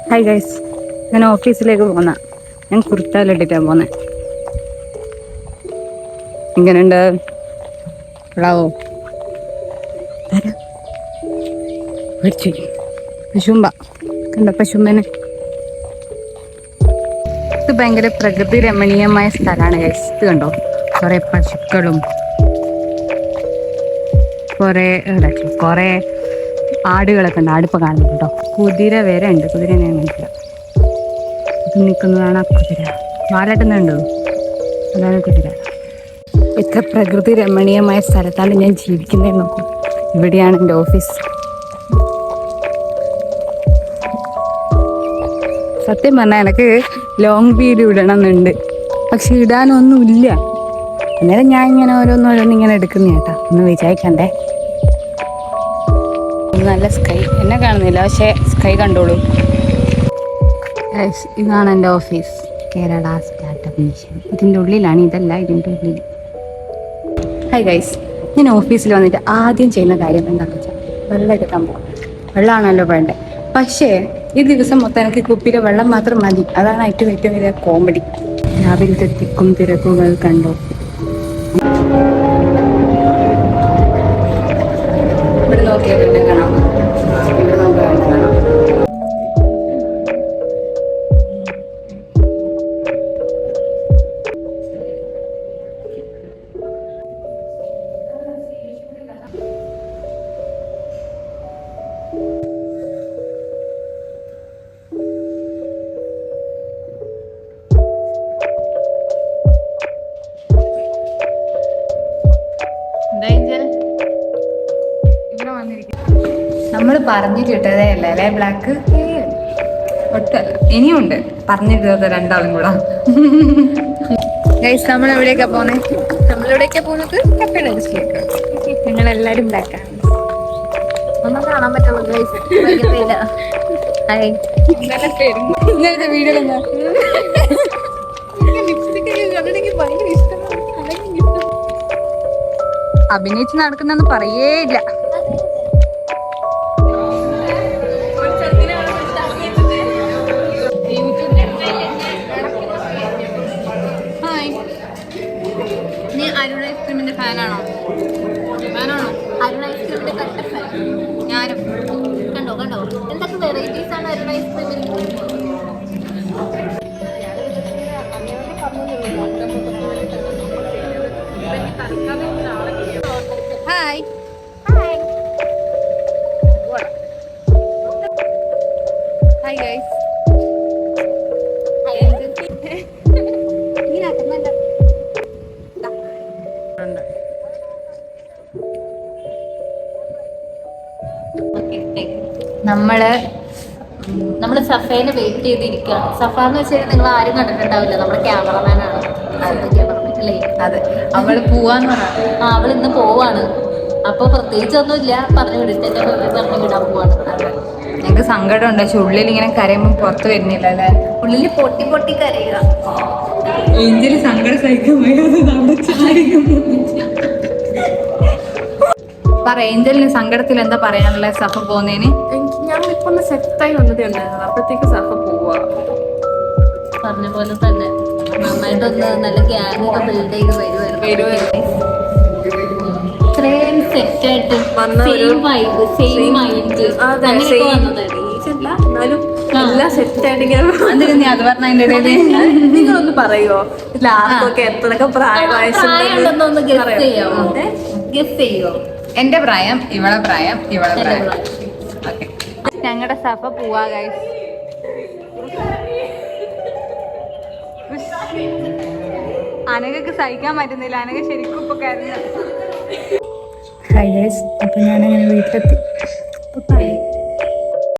Hi guys, ഞാൻ ഓഫീസിലേക്ക് പോന്ന. ഞാൻ കുർത്താലിട്ടിട്ടാ പോന്നെ. ഇങ്ങനെയുണ്ട് ളാവോ പശുമ്പ കണ്ട പശുമ്പനെ. ഇത് ഭയങ്കര പ്രകൃതി രമണീയമായ സ്ഥലമാണ് ഗൈസ്. ഇത് കണ്ടോ, കുറെ പശുക്കളും കുറെ ആടുകളൊക്കെ ഉണ്ട്. ആടിപ്പോൾ കാണുന്നുണ്ട് കേട്ടോ. കുതിര വരെ ഉണ്ട്. കുതിര ഞാൻ കണ്ടില്ല. ഇത് നിൽക്കുന്നതാണ് ആ കുതിര. വാലാട്ടുന്നുണ്ടോ? അതാണ് കുതിര. ഇത്ര പ്രകൃതി രമണീയമായ സ്ഥലത്താണ് ഞാൻ ജീവിക്കുന്നത്. നോക്കൂ, ഇവിടെയാണ് എൻ്റെ ഓഫീസ്. സത്യം പറഞ്ഞാൽ എനിക്ക് ലോങ് വീഡിയോ ഇടണമെന്നുണ്ട്, പക്ഷെ ഇടാനൊന്നുമില്ല. അന്നേരം ഞാൻ ഇങ്ങനെ ഓരോന്നിങ്ങനെ എടുക്കുന്ന കേട്ടാ. ഒന്ന് വിചാരിക്കണ്ടേ. നല്ല സ്കൈ എന്നെ കാണുന്നില്ല, പക്ഷെ സ്കൈ കണ്ടോളൂ. ഇതാണ് എൻ്റെ ഓഫീസ്, കേരള സ്റ്റാർട്ടപ്പ് മിഷൻ. ഇതിൻ്റെ ഉള്ളിലാണ്. ഇതല്ല, ഇതിൻ്റെ ഉള്ളിൽ. ഹായ് ഗൈസ്, ഞാൻ ഓഫീസിൽ വന്നിട്ട് ആദ്യം ചെയ്യുന്ന കാര്യം എന്താണെന്ന് വെച്ചാൽ വെള്ളം എടുക്കാൻ പോകും. വെള്ളമാണല്ലോ വേണ്ടത്. പക്ഷേ ഈ ദിവസം മൊത്തം എനിക്ക് കുപ്പിയിലെ വെള്ളം മാത്രം മതി. അതാണ് ഏറ്റവും വലിയ കോമഡി. രാവിലത്തെ തിക്കും തിരക്കുകൾ കണ്ടോ. ഇവിടെ നോക്കിയാൽ കാണാം. ഇവിടെ നോക്കിയാൽ കാണാം. നമ്മൾ പറഞ്ഞിട്ടിട്ടതേ അല്ലേ അല്ലേ ബ്ലാക്ക് ഒട്ടല്ല. ഇനിയുണ്ട് പറഞ്ഞിട്ടത് രണ്ടാളും കൂടെ. ഗൈസ്, നമ്മൾ എവിടേക്കാ പോന്നെ? നമ്മളിവിടേക്കാ പോകുന്നത് കഫേ ഡൻസിലേക്ക്. ഞങ്ങളെല്ലാരും ബ്ലാക്കാണ്. ഒന്നും കാണാൻ പറ്റുള്ളൂ ഗൈസ്. ഹായ്, ഇന്നത്തെ വീഡിയോ അഭിനയിച്ച് നടക്കുന്നെന്ന് പറയേയില്ല. നീ അരുൺ ഐസ്ക്രീമിന്റെ ഫാനാണോ? അരുൺ ഐസ്ക്രീമിന്റെ കട്ട ഫാൻ ഞാനും. കണ്ടോ എന്തൊക്കെ വെറൈറ്റീസ് ആണ് അരുൺ ഐസ്ക്രീമിൽ. Hi hi guys. നമ്മള് സഫേനെ വെയിറ്റ് ചെയ്തിരിക്കുകയാണ്. സഫ എന്ന് വെച്ചാൽ നിങ്ങൾ ആരും കണ്ടിട്ടുണ്ടാവില്ല, നമ്മുടെ ക്യാമറമാനാണ്. അല്ലേ? അതെ, അവള് പോവാന്ന് പറഞ്ഞു. അവൾ ഇന്ന് പോവാണ്. അപ്പൊ പ്രത്യേകിച്ചൊന്നുമില്ല, പറഞ്ഞു വിടിട്ടെ പറഞ്ഞു വിടാൻ പോവാണ്. ഞങ്ങൾക്ക് സങ്കടമുണ്ട്, പക്ഷെ ഉള്ളിൽ ഇങ്ങനെ കരയുമ്പോൾ പുറത്ത് വരുന്നില്ല അല്ലേ. ഉള്ളിൽ പൊട്ടി കരയുക. ഏഞ്ചല് സങ്കടം സഹിക്കാൻ പറ. ഏഞ്ചലിന് സങ്കടത്തിൽ എന്താ പറയാനുള്ള സഫ പോകുന്നതിന്? ഞങ്ങളിപ്പോ ഒന്ന് സെറ്റായി വന്നതേ ഉണ്ടായിരുന്നു, അപ്പഴത്തേക്ക് സഫ പോവാ. പറഞ്ഞ പോലെ തന്നെ നന്നായിട്ടൊന്ന് നല്ല ഗ്യാങ് ഒക്കെ ബിൽഡ് ചെയ്ത് വരുമായിരുന്നു. ഇത്രയും സെറ്റായിട്ട് സെയിം വൈബ്, സെയിം മൈൻഡ് അങ്ങനെയൊക്കെ വന്നതാണ്. എന്നാലും എല്ലാം സെറ്റായിട്ട് നീ അത് പറഞ്ഞ അതിന്റെ ഇടയിൽ നിങ്ങളൊന്ന് പറയുമോ ലാസ്റ്റൊക്കെ എത്രയൊക്കെ പ്രായമായെന്നൊന്ന് ഗസ് ചെയ്യാമോ? ഗസ് ചെയ്യോ? എന്റെ പ്രായം, ഇവളെ പ്രായം, ഇവളെ പ്രായം. ഞങ്ങളുടെ സഫ പോവാ ഗൈസ്. അനകക്ക് സഹിക്കാൻ പറ്റുന്നില്ല. അനക ശരിക്കും ഇപ്പൊ കരഞ്ഞു. ഹായ് ഗൈസ്, അപ്പൊ ഞാനങ്ങനെ വീട്ടിലെത്തി.